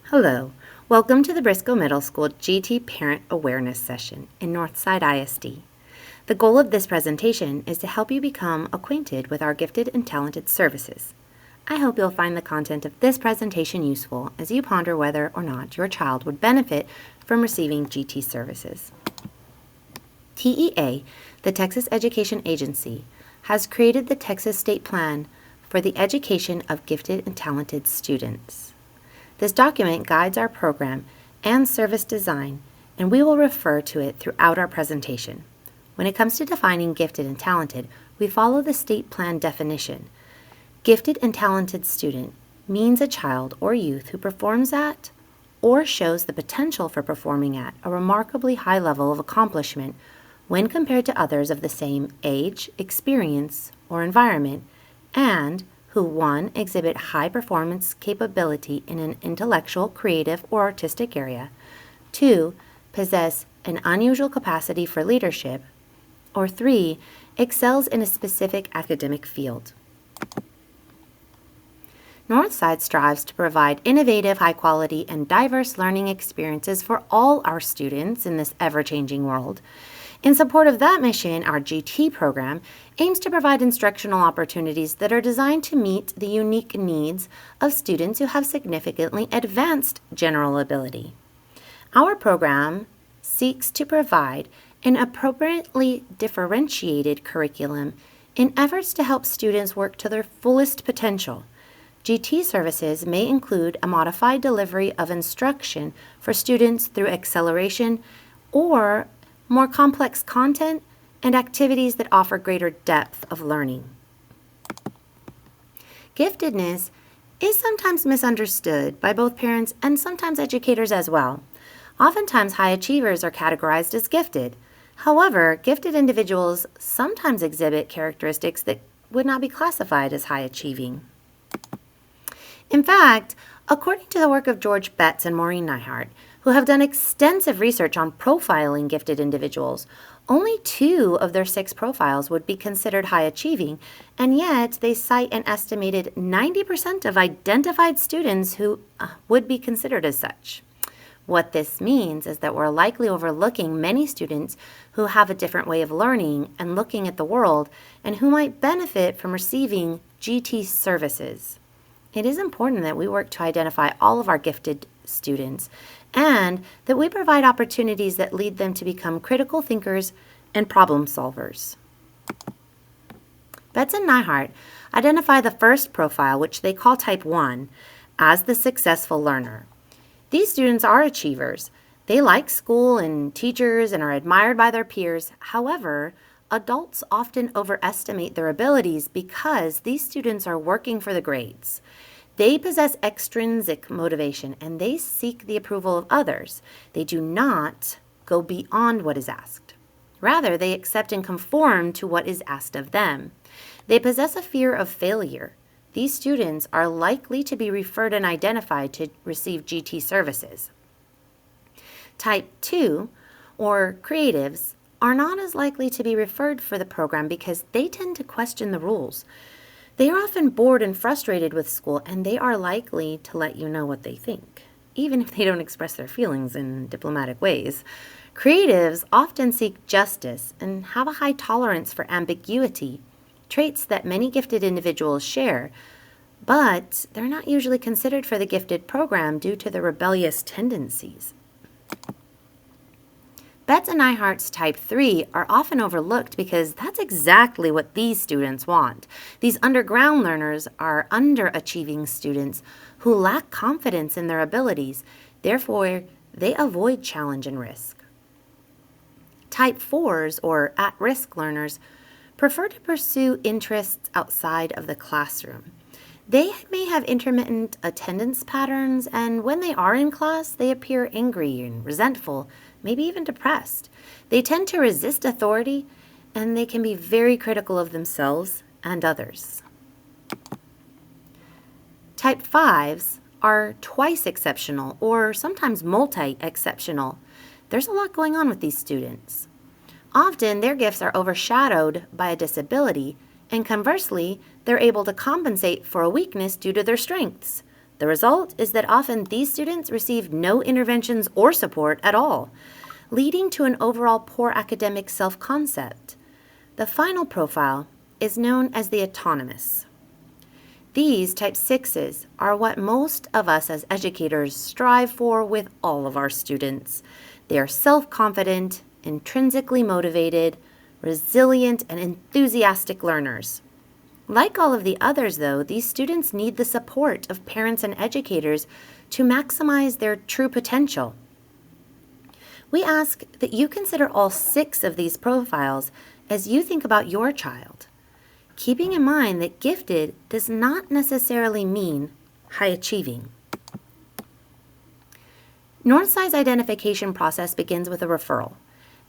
Hello, welcome to the Briscoe Middle School GT Parent Awareness Session in Northside ISD. The goal of this presentation is to help you become acquainted with our gifted and talented services. I hope you'll find the content of this presentation useful as you ponder whether or not your child would benefit from receiving GT services. TEA, the Texas Education Agency, has created the Texas State Plan for the education of gifted and talented students. This document guides our program and service design, and we will refer to it throughout our presentation. When it comes to defining gifted and talented, we follow the state plan definition. Gifted and talented student means a child or youth who performs at or shows the potential for performing at a remarkably high level of accomplishment when compared to others of the same age, experience, or environment, and who 1. Exhibit high performance capability in an intellectual, creative, or artistic area, 2. Possess an unusual capacity for leadership, or 3. Excels in a specific academic field. Northside strives to provide innovative, high-quality, and diverse learning experiences for all our students in this ever-changing world. In support of that mission, our GT program aims to provide instructional opportunities that are designed to meet the unique needs of students who have significantly advanced general ability. Our program seeks to provide an appropriately differentiated curriculum in efforts to help students work to their fullest potential. GT services may include a modified delivery of instruction for students through acceleration or more complex content and activities that offer greater depth of learning. Giftedness is sometimes misunderstood by both parents and sometimes educators as well. Oftentimes, high achievers are categorized as gifted. However, gifted individuals sometimes exhibit characteristics that would not be classified as high achieving. In fact, according to the work of George Betts and Maureen Neihart, who have done extensive research on profiling gifted individuals, only 2 of their 6 profiles would be considered high achieving, and yet they cite an estimated 90% of identified students who would be considered as such. What this means is that we're likely overlooking many students who have a different way of learning and looking at the world and who might benefit from receiving GT services. It is important that we work to identify all of our gifted students and that we provide opportunities that lead them to become critical thinkers and problem solvers. Betts and Neihart identify the first profile, which they call Type 1, as the successful learner. These students are achievers. They like school and teachers and are admired by their peers. However, adults often overestimate their abilities because these students are working for the grades. They possess extrinsic motivation and they seek the approval of others. They do not go beyond what is asked. Rather, they accept and conform to what is asked of them. They possess a fear of failure. These students are likely to be referred and identified to receive GT services. Type 2, or creatives, are not as likely to be referred for the program because they tend to question the rules. They are often bored and frustrated with school, and they are likely to let you know what they think, even if they don't express their feelings in diplomatic ways. Creatives often seek justice and have a high tolerance for ambiguity, traits that many gifted individuals share, but they're not usually considered for the gifted program due to their rebellious tendencies. Betts and Neihart's Type 3 are often overlooked because that's exactly what these students want. These underground learners are underachieving students who lack confidence in their abilities. Therefore, they avoid challenge and risk. Type 4s, or at-risk learners, prefer to pursue interests outside of the classroom. They may have intermittent attendance patterns, and when they are in class, they appear angry and resentful, maybe even depressed. They tend to resist authority, and they can be very critical of themselves and others. Type 5s are twice exceptional, or sometimes multi-exceptional. There's a lot going on with these students. Often, their gifts are overshadowed by a disability, and conversely, they're able to compensate for a weakness due to their strengths. The result is that often these students receive no interventions or support at all, leading to an overall poor academic self-concept. The final profile is known as the autonomous. These type 6s are what most of us as educators strive for with all of our students. They are self-confident, intrinsically motivated, resilient, and enthusiastic learners. Like all of the others, though, these students need the support of parents and educators to maximize their true potential. We ask that you consider all 6 of these profiles as you think about your child, keeping in mind that gifted does not necessarily mean high achieving. Northside's identification process begins with a referral.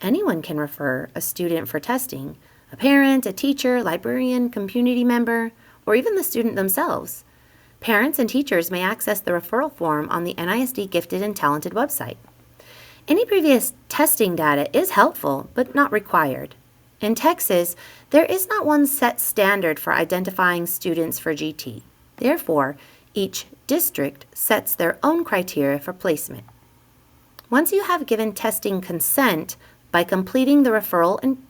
Anyone can refer a student for testing, a parent, a teacher, librarian, community member, or even the student themselves. Parents and teachers may access the referral form on the NISD Gifted and Talented website. Any previous testing data is helpful, but not required. In Texas, there is not one set standard for identifying students for GT. Therefore, each district sets their own criteria for placement. Once you have given testing consent by completing the referral and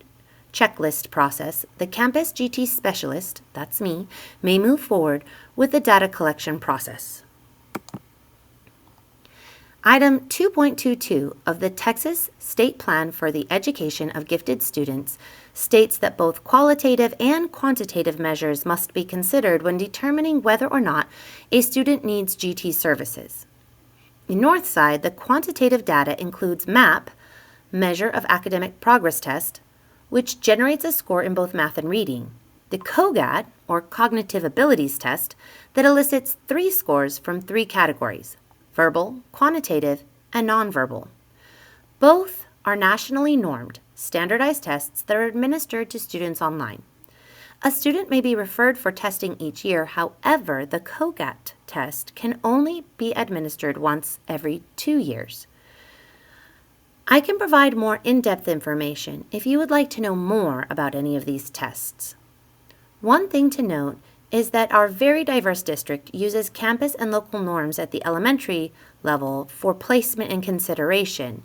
checklist process, the campus GT specialist, that's me, may move forward with the data collection process. Item 2.22 of the Texas State Plan for the Education of Gifted Students states that both qualitative and quantitative measures must be considered when determining whether or not a student needs GT services. In Northside, the quantitative data includes MAP, Measure of Academic Progress Test, which generates a score in both math and reading, the COGAT, or Cognitive Abilities Test, that elicits 3 scores from 3 categories: verbal, quantitative, and nonverbal. Both are nationally normed, standardized tests that are administered to students online. A student may be referred for testing each year. However, the COGAT test can only be administered once every 2 years. I can provide more in-depth information if you would like to know more about any of these tests. One thing to note is that our very diverse district uses campus and local norms at the elementary level for placement and consideration.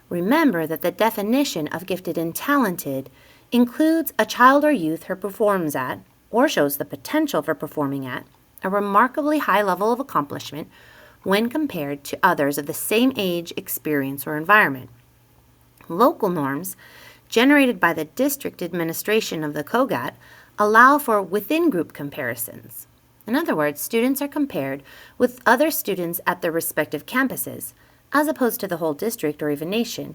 Remember that the definition of gifted and talented includes a child or youth who performs at, or shows the potential for performing at, a remarkably high level of accomplishment when compared to others of the same age, experience, or environment. Local norms, generated by the district administration of the COGAT, allow for within-group comparisons. In other words, students are compared with other students at their respective campuses, as opposed to the whole district or even nation.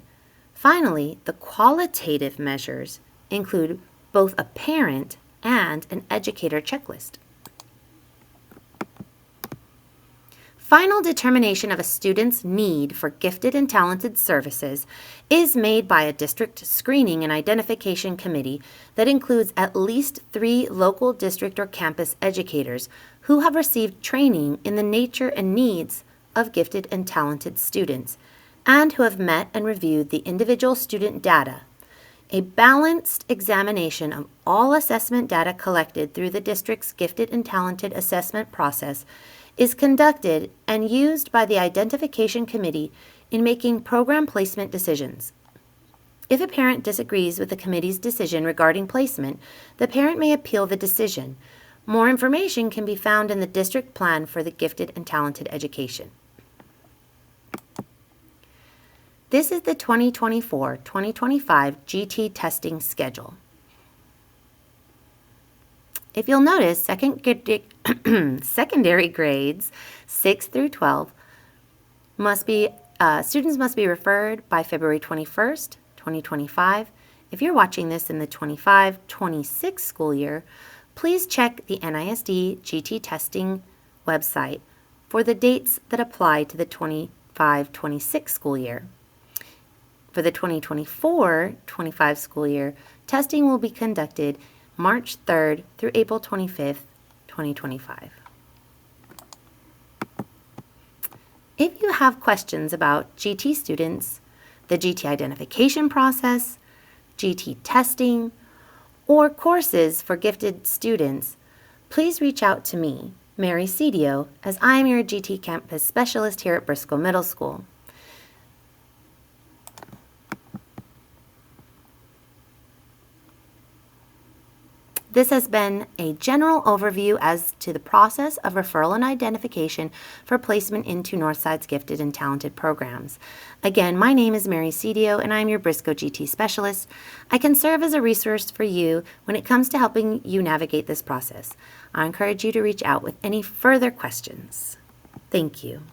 Finally, the qualitative measures include both a parent and an educator checklist. Final determination of a student's need for gifted and talented services is made by a district screening and identification committee that includes at least 3 local district or campus educators who have received training in the nature and needs of gifted and talented students and who have met and reviewed the individual student data. A balanced examination of all assessment data collected through the district's gifted and talented assessment process is conducted and used by the identification committee in making program placement decisions. If a parent disagrees with the committee's decision regarding placement, the parent may appeal the decision. More information can be found in the district plan for the gifted and talented education. This is the 2024-2025 GT testing schedule. If you'll notice, secondary grades 6 through 12 students must be referred by February 21st, 2025. If you're watching this in the 25-26 school year, please check the NISD GT testing website for the dates that apply to the 25-26 school year. For the 2024-25 school year, testing will be conducted March 3rd through April 25th, 2025. If you have questions about GT students, the GT identification process, GT testing, or courses for gifted students, please reach out to me Mary Cedio, as I am your GT Campus Specialist here at Briscoe Middle School. This has been a general overview as to the process of referral and identification for placement into Northside's Gifted and Talented programs. Again, my name is Mary Cedio, and I'm your Briscoe GT Specialist. I can serve as a resource for you when it comes to helping you navigate this process. I encourage you to reach out with any further questions. Thank you.